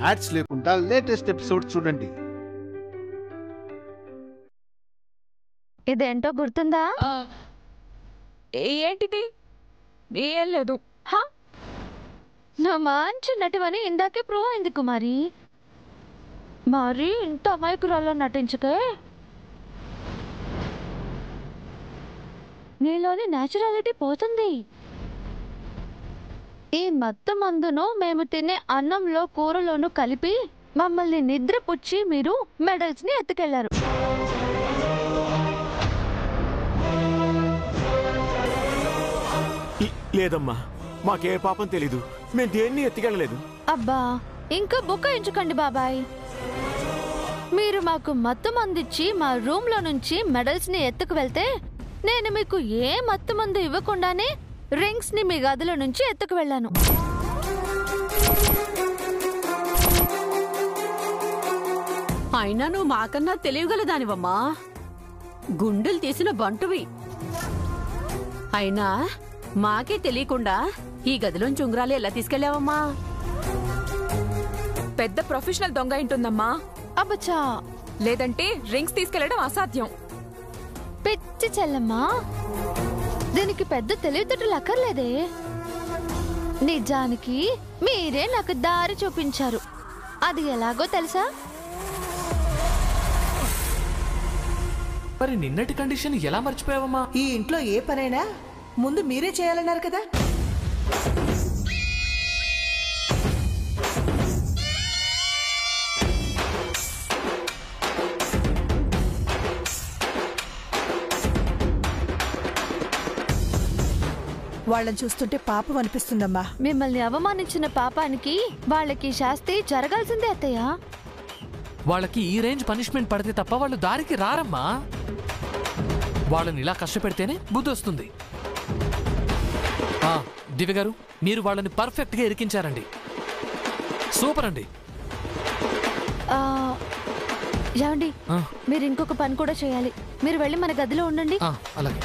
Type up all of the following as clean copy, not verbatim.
Ads లేకుండా latest episode చూడండి. ఇదేంటో గుర్తుందా? ఏంటిది? ఏం లేదు. నా మంచి నటివని ఇందాకే ప్రూవ్ అయింది కుమారి. మరి ఇంత అమాయకురాల్లో నటించకే. నీలోని న్యాచురాలిటీ పోతుంది. ఈ మత్తు మందును మేము తినే అన్నంలో కూరలోనూ కలిపి మమ్మల్ని నిద్రపుచ్చి మీరు మెడల్స్ ని ఎత్తుకెళ్లారు. లేదమ్మా, మాకే పాపం తెలీదు. మేము దేన్ని ఎత్తుకెళ్ళలేదు. అబ్బా, ఇంకా బుక్కాయించకండి బాబాయ్. మీరు మాకు మత్తు మందిచ్చి మా రూమ్ లో నుంచి మెడల్స్ ని ఎత్తుకు వెళ్తే నేను మీకు ఏ మత్తు మందు ఇవ్వకుండానే రింగ్స్ ని మీ గదిలో నుంచి ఎత్తుకు వెళ్ళాను. అయినా నువ్వు మాకన్నా తెలియగలదానివమ్మా. గుండెలు తీసిన బంటువి. అయినా మాకే తెలియకుండా ఈ గదిలోంచి ఉంగరాలు ఎలా తీసుకెళ్లావమ్మా? పెద్ద ప్రొఫెషనల్ దొంగ ఇంటుందమ్మా. అబ్బచ్చా, లేదంటే రింగ్స్ తీసుకెళ్లడం అసాధ్యం. పిచ్చి చెల్లమ్మా, దీనికి పెద్ద తెలివితేటలు అక్కర్లేదే. నిజానికి మీరే నాకు దారి చూపించారు. అది ఎలాగో తెలుసా? మరి నిన్నటి కండిషన్ ఎలా మర్చిపోయావమ్మా? ఈ ఇంట్లో ఏ పనైనా ముందు మీరే చేయాలన్నారు కదా. వాళ్ళని చూస్తుంటే పాపం అనిపిస్తుందమ్మా. మిమ్మల్ని అవమానించిన పాపానికి వాళ్ళకి శాస్తి జరగాల్సిందే అత్తయ్య. వాళ్ళకి ఈ రేంజ్ పనిష్మెంట్ పడితే తప్ప వాళ్ళు దారికి రారమ్మా. వాళ్ళని ఇలా కష్టపెడితేనే బుద్ధి వస్తుంది. దివ్య గారు, మీరు వాళ్ళని పర్ఫెక్ట్ గా ఇరికించారండి. సూపర్ అండి. ఏమండి, మీరు ఇంకొక పని కూడా చేయాలి. మీరు వెళ్ళి మన గదిలో ఉండండి. అలాగే.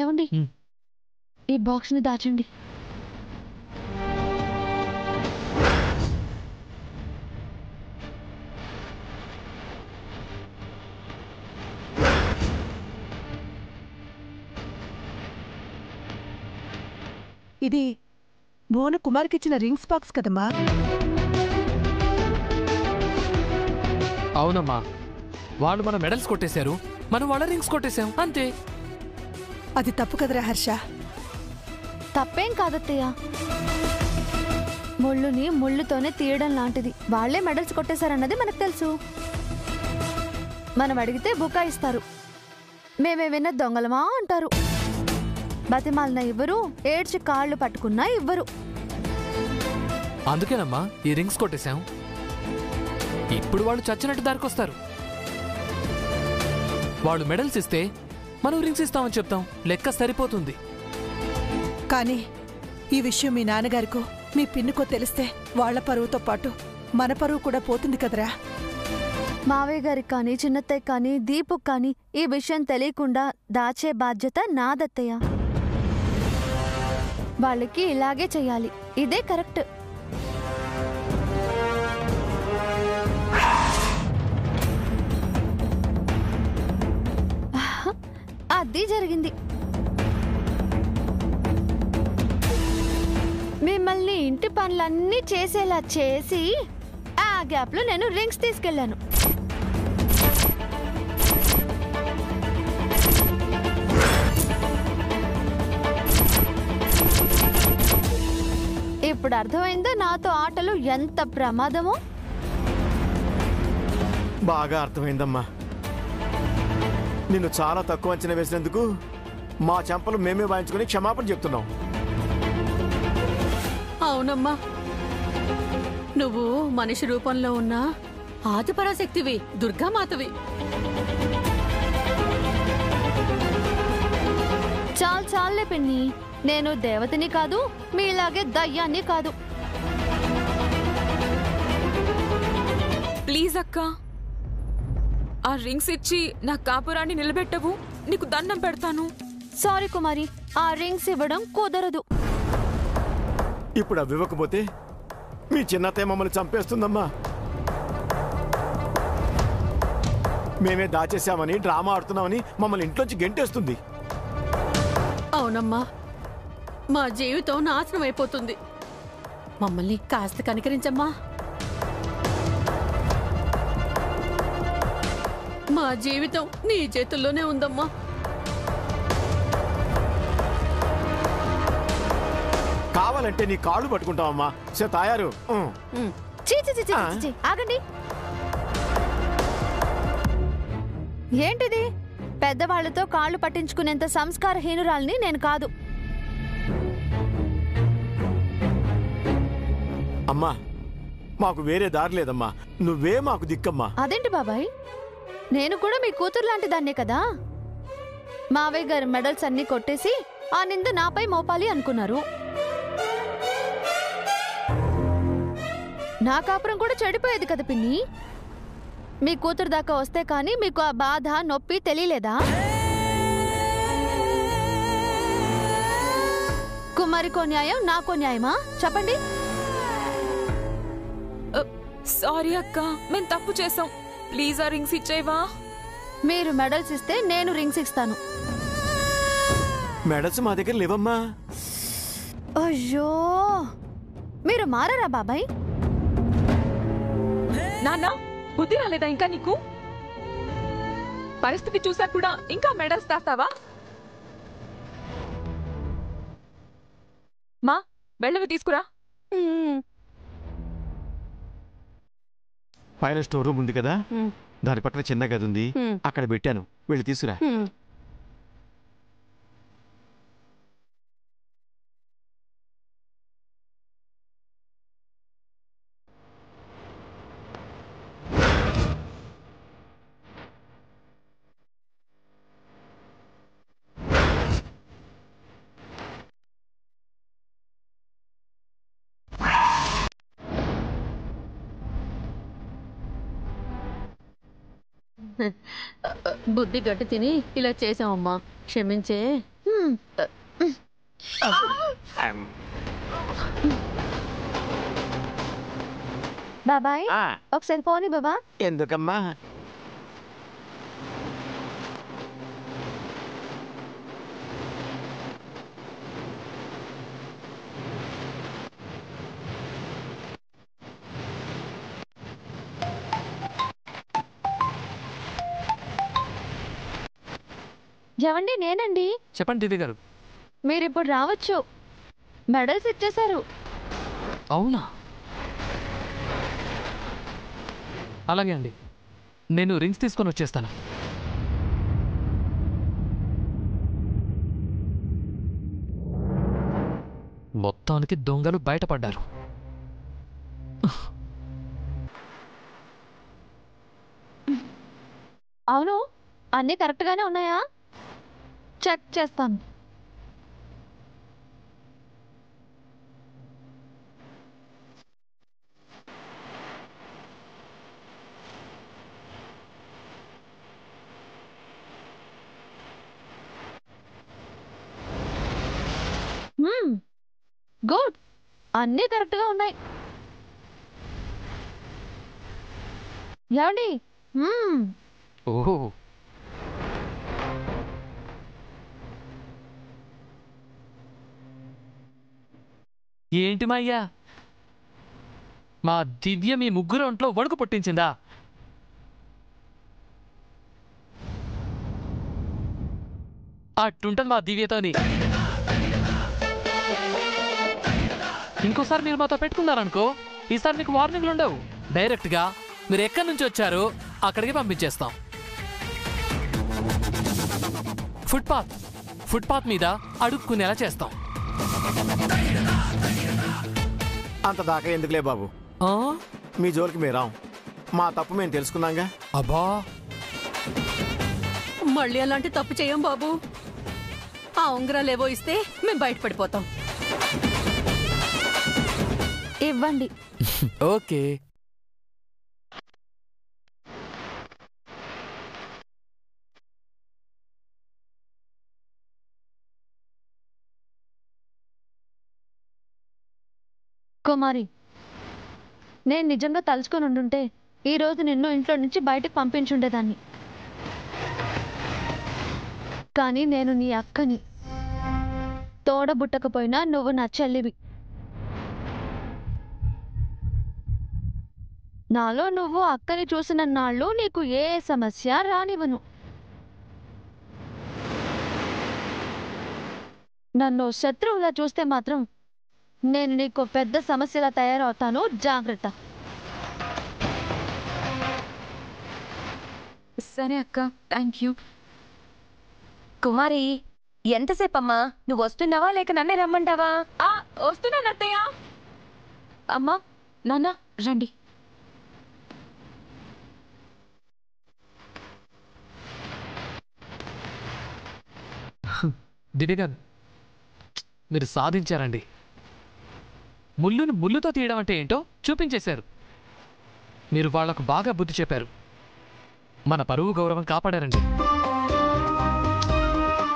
ఏమండి, ఈ బాక్స్ ని దాచండి. ఇది భువన కుమార్కిచ్చిన రింగ్స్ బాక్స్ కదమ్మా. అవునమ్మా, వాళ్ళు మన మెడల్స్ కొట్టేశారు, మనం వాళ్ళ రింగ్స్ కొట్టేశాం, అంతే. అది తప్పు కదరా హర్ష. తప్పేం కాదత్తయ్య. ముళ్ళుని ముళ్ళుతోనే తీయడం లాంటిది. వాళ్లే మెడల్స్ కొట్టేశారన్నది మనకు తెలుసు. మనం అడిగితే బుకాయిస్తారు. మేమేమైనా దొంగలమా అంటారు. బతిమాలిన ఇవ్వరు, ఏడ్చి కాళ్ళు పట్టుకున్నా ఇవ్వరు. అందుకేనమ్మా ఈ రింగ్స్ కొట్టేశాం. ఇప్పుడు వాళ్ళు చచ్చినట్టు దారికొస్తారు. వాళ్ళు మెడల్స్ ఇస్తే మనం రింగ్స్ ఇస్తామని చెప్తాం, లెక్క సరిపోతుంది. కానీ ఈ విషయం మీ నాన్నగారికో మీ పిన్నుకో తెలిస్తే వాళ్ల పరువుతో పాటు మన పరువు కూడా పోతుంది కదరా. మావయ్య గారికి కానీ చిన్నత్తయ్య కానీ దీపు కానీ ఈ విషయం తెలియకుండా దాచే బాధ్యత నాదత్తయ్య. వాళ్ళకి ఇలాగే చెయ్యాలి. ఇదే కరెక్ట్. అది జరిగింది. మిమ్మల్ని ఇంటి పనులన్నీ చేసేలా చేసి ఆ గ్యాప్ లో నేను రింగ్స్ తీసుకెళ్లాను. ఇప్పుడు అర్థమైందా నాతో ఆటలు ఎంత ప్రమాదమో? బాగా అర్థమైందమ్మా. నిన్ను చాలా తక్కువ అంచనా వేసినందుకు మా చెంపలు మేమే వాయించుకుని క్షమాపణ చెప్తున్నాం. అవునమ్మా, నువ్వు మనిషి రూపంలో ఉన్న ఆదిపరాశక్తివి, దుర్గామాతవి. చాలే పిన్ని, నేను దేవతని కాదు, మీలాగే దయ్యాన్ని కాదు. ప్లీజ్ అక్క, ఆ రింగ్స్ ఇచ్చి నా కాపురాన్ని నిలబెట్టవు, నీకు దండం పెడతాను. సారీ కుమారి, ఆ రింగ్స్ ఇవ్వడం కుదరదు. ఇప్పుడు అవి ఇవ్వకపోతే మీ చిన్నతయ్య మమ్మల్ని చంపేస్తుందమ్మా. మేమే దాచేసామని, డ్రామా ఆడుతున్నామని మమ్మల్ని ఇంట్లోంచి గెంటేస్తుంది. అవునమ్మా, మా జీవితం నాశనం అయిపోతుంది. మమ్మల్ని కాస్త కనికరించమ్మా. మా జీవితం నీ చేతుల్లోనే ఉందమ్మా. కావాలంటే నీ కాళ్ళు పట్టుకుంటావమ్మా. సే తాయారు. చీ, ఆగండి. ఏంటిది? పెద్దవాళ్లతో కాళ్ళు పట్టించుకునేంత సంస్కారహీనురాల్ని నేను కాదు. అమ్మా, మాకు వేరే దారి లేదమ్మా. నువ్వే మాకు దిక్కమ్మా. అదేంటి బాబాయ్, నేను కూడా మీ కూతురు లాంటి దాన్నే కదా. మావయ్య గారి మెడల్స్ అన్ని కొట్టేసి ఆ నింద నాపై మోపాలి అనుకున్నారు. నా కాపురం కూడా చెడిపోయేది కదా పిన్ని. మీ కూతురు దాకా వస్తే కానీ మీకు ఆ బాధ నొప్పి తెలియలేదా? కుమారికో న్యాయం, నాకో న్యాయమా? చెప్పండి. సారీ అక్క, మేము తప్పు చేసాం. ప్లీజ్ ఆ రింగ్స్ ఇచ్చేవా? మీరు మెడల్స్ ఇస్తే నేను రింగ్స్ ఇస్తాను. మెడల్స్ మా దగ్గర లేవమ్మా. అయ్యో, మీరు మారరా బాబాయ్? నాన్న, బుద్ధి రాలేదా ఇంకా నీకు? పరిస్థితి చూసా కూడా ఇంకా మెడల్స్ దాస్తావా? మా వెళ్ళవి తీసుకురా. పైన స్టోర్ రూమ్ ఉంది కదా, దాని పక్కన చిన్న గది ఉంది, అక్కడ పెట్టాను. వెళ్ళి తీసుకురా. బుద్ధి గట్టి తిని ఇలా చేసామమ్మా, క్షమించే. బాబాయ్ ఒకసారి పోనీ బాబా. ఎందుకమ్మా? ఏవండి, నేనండి. చెప్పండి దివ్య గారు. మీరిప్పుడు రావచ్చు, మెడల్స్ ఇచ్చేశారు. అవునా? అలాగే అండి, నేను రింగ్స్ తీసుకొని వచ్చేస్తాను. మొత్తానికి దొంగలు బయటపడ్డారు. అవును, అన్నీ కరెక్ట్గానే ఉన్నాయా? చెక్ చేస్తాను. గుడ్, అన్నీ కరెక్ట్గా ఉన్నాయి. ఏమండి? ఓహో, ఏంటి మాయ్యా, మా దివ్య మీ ముగ్గురు ఒంట్లో వణుకు పుట్టించిందా? అట్టుంటుంది మా దివ్యతోని. ఇంకోసారి మీరు మాతో పెట్టుకున్నారనుకో, ఈసారి మీకు వార్నింగ్లు ఉండవు. డైరెక్ట్గా మీరు ఎక్కడి నుంచి వచ్చారో అక్కడికి పంపించేస్తాం. ఫుట్పాత్ మీద అడుక్కునేలా చేస్తాం. అంత దాకా ఎందుకులే బాబు, మీ జోలికి మేము రాం. మా తప్పు మేము తెలుసుకున్నాంగా. అబ్బా, మళ్ళీ అలాంటి తప్పు చేయం బాబు. ఆ ఉంగరాలేవో ఇస్తే మేము బయటపడిపోతాం. ఇవ్వండి. ఓకే. కుమారి, నేను నిజంగా తలుచుకొని ఉండుంటే ఈరోజు నిన్ను ఇంట్లో నుంచి బయటకు పంపించుండేదాన్ని. కానీ నేను నీ అక్కని. తోడబుట్టకపోయినా నువ్వు నా చెల్లివి. నాలో నువ్వు అక్కని చూసిన నాళ్ళు నీకు ఏ సమస్య రానివ్వను. నన్ను శత్రువులా చూస్తే మాత్రం నేను నీకు పెద్ద సమస్యలా తయారవుతాను. జాగ్రత్త. సరే అక్క, థ్యాంక్ యూ. కుమారి, ఎంతసేపమ్మా? నువ్వు వస్తున్నావా లేక నన్నే రమ్మంటావా? వస్తున్నాను అత్తయ్య. అమ్మా, నాన్న రండి. దివ్య గారు, మీరు సాధించారండి. ముళ్ళును ముళ్ళుతో తీయడం అంటే ఏంటో చూపించేశారు. మీరు వాళ్లకు బాగా బుద్ధి చెప్పారు. మన పరువు గౌరవం కాపాడారండి.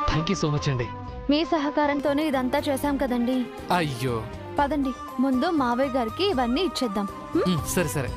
థ్యాంక్ యూ సో మచ్ అండి. మీ సహకారంతోనే ఇదంతా చేశాం కదండి. అయ్యో, పదండి, ముందు మావయ్య గారికి ఇవన్నీ ఇచ్చేద్దాం. సరే సరే.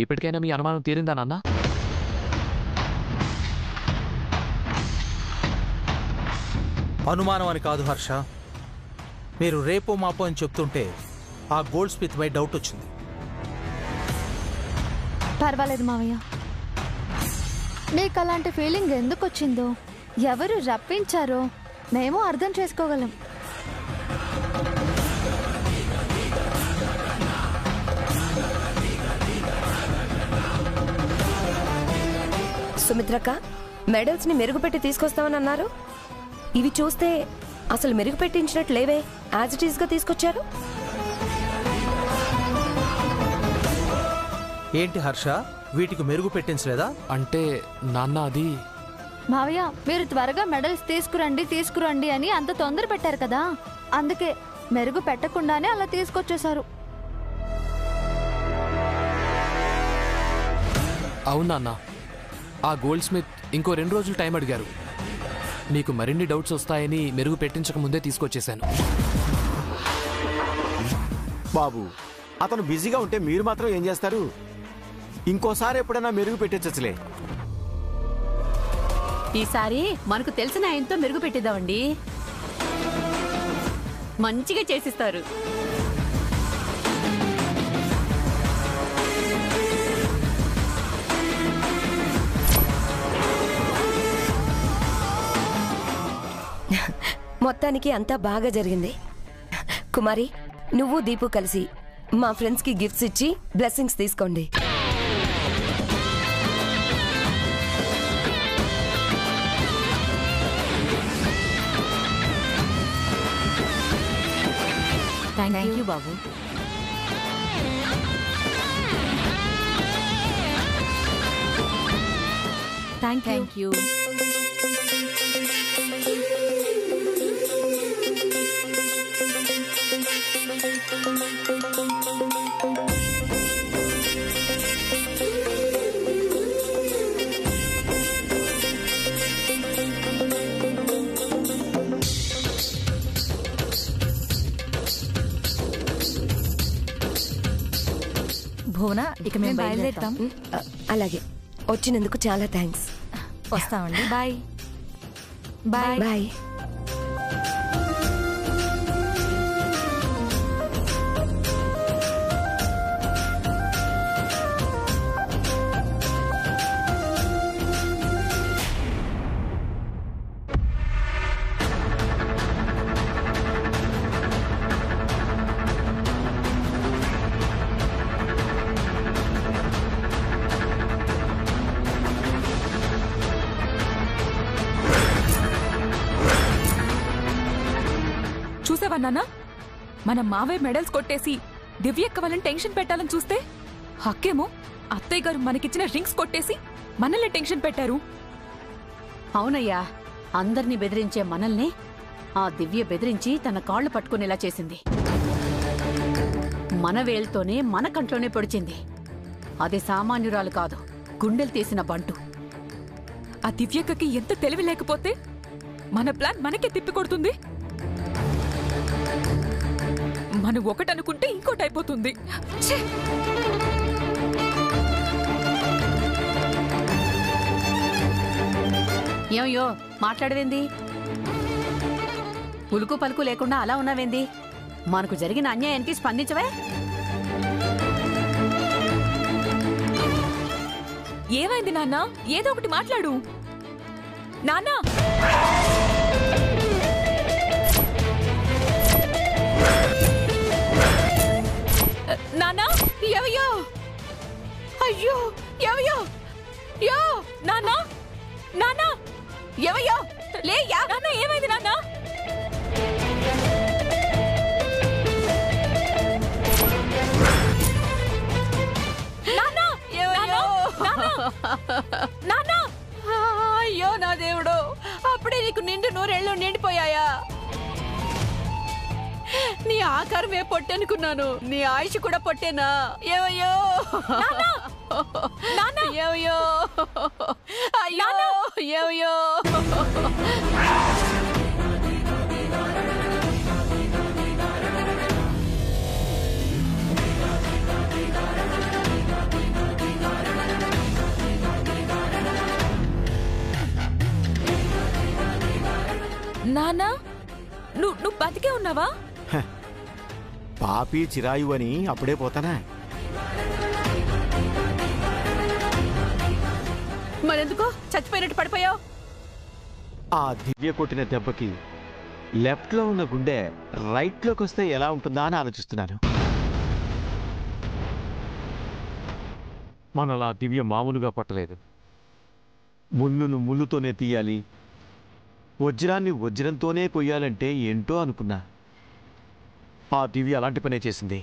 ఇప్పటికైనా మీ అనుమానం తీరిందా నాన్న? అనుమానం అని కాదు హర్ష, మీరు రేపో మాపో అని చెప్తుంటే ఆ గోల్డ్ స్మిత్ పై డౌట్ వచ్చింది. పర్వాలేదు మావయ్య. నీకు అలాంటి ఫీలింగ్ ఎందుకు వచ్చిందో, ఎవరు రప్పించారో మేము అర్థం చేసుకోగలం. సుమిత్రక్క, మెడల్స్ ని మెరుగుపెట్టి తీసుకొస్తామని అన్నారు. ఇవి చూస్తే అసలు మెరుగుపెట్టించినట్టు లేవే, యాజ్ ఇట్ ఈస్ గా తీసుకొచ్చారు. ఏంటి హర్ష, వీటికి మెరుగు పెట్టించలేదా? అంటే నాన్న అది మావయ్య, మీరు త్వరగా మెడల్స్ తీసుకురండి అని అంత తొందర పెట్టారు కదా, అందుకే మెరుగు పెట్టకుండానే అలా తీసుకొచ్చేశారు. అవునా? ఆ గోల్డ్ స్మిత్ ఇంకో 2 రోజులు టైం అడిగారు. మీకు మరిన్ని డౌట్స్ వస్తాయని మెరుగు పెట్టించక ముందే తీసుకొచ్చేశాను. బాబు, అతను బిజీగా ఉంటే మీరు మాత్రం ఏం చేస్తారు? ఇంకోసారి ఎప్పుడైనా మెరుగు పెట్టించచ్చులే. ఈసారి మనకు తెలిసిన ఆయనతో మెరుగు పెట్టిద్దామండి, మంచిగా చేసిస్తారు. మొత్తానికి అంతా బాగా జరిగింది. కుమారి, నువ్వు దీపు కలిసి మా ఫ్రెండ్స్ కి గిఫ్ట్స్ ఇచ్చి బ్లెస్సింగ్స్ తీసుకోండి. థ్యాంక్ యూ బాబు. Thank you. భువన, ఇక మేము బయలుదేరుతాం. అలాగే, వచ్చినందుకు చాలా థ్యాంక్స్. వస్తామండి. Bye bye bye. చూసావన్నానా, మన మావయ్య మెడల్స్ కొట్టేసి దివ్యక్క వాళ్ళని టెన్షన్ పెట్టాలని చూస్తే, హక్కేమో అత్తయ్య గారు మనకిచ్చిన రింగ్స్ కొట్టేసి మనల్ని టెన్షన్ పెట్టారు. అవునయ్యా, అందర్నీ బెదిరించే మనల్ని ఆ దివ్య బెదిరించి తన కాళ్ళు పట్టుకునేలా చేసింది. మన వేళ్తోనే మన కంట్లోనే పొడిచింది. అది సామాన్యురాలు కాదు, గుండెలు తీసిన బంటు. ఆ దివ్యక్కకి ఎంత తెలివి లేకపోతే మన ప్లాన్ మనకే తిప్పి కొడుతుంది. మనం ఒకటనుకుంటే ఇంకోటి అయిపోతుంది. ఏమయ్యో, మాట్లాడవేంది? ఉలుకు పలుకు లేకుండా అలా ఉన్నావేంది? మనకు జరిగిన అన్యాయానికి స్పందించవే. ఏమైంది నాన్న? ఏదో ఒకటి మాట్లాడు నాన్నా. నాన్నా, ఏమయ్యో, అయ్యో, ఏమయ్యో, యో నాన్నా, నాన్నా, ఏమయ్యో, లేయ్యా. నాన్న, ఏమైంది నాన్నా? అయ్యో నా దేవుడు, అప్పుడే నీకు నిండు 100 ఏళ్ళు నిండిపోయాయా? నీ ఆకారమే పొట్టనుకున్నాను, నీ ఆయుష్ కూడా పొట్టేనా? ఏమయ్యో, ఏమయ్యో, అయ్యో, ఏమయ్యో. నాన్నా, నువ్వు బతికే ఉన్నావా? పాపి చిరాయు అని అప్పుడే పోతానా? మరెందుకు చచ్చిపోయినట్టు పడిపోయావు? ఆ దివ్య కొట్టిన దెబ్బకి లెఫ్ట్లో ఉన్న గుండె రైట్లోకి వస్తే ఎలా ఉంటుందా అని ఆలోచిస్తున్నాను. మనలా దివ్య మామూలుగా పట్టలేదు. ముళ్ళును ముళ్ళుతోనే తీయాలి, వజ్రాన్ని వజ్రంతోనే కొయ్యాలంటే ఏంటో అనుకున్నా. ఆ దివ్య అలాంటి పనే చేసింది.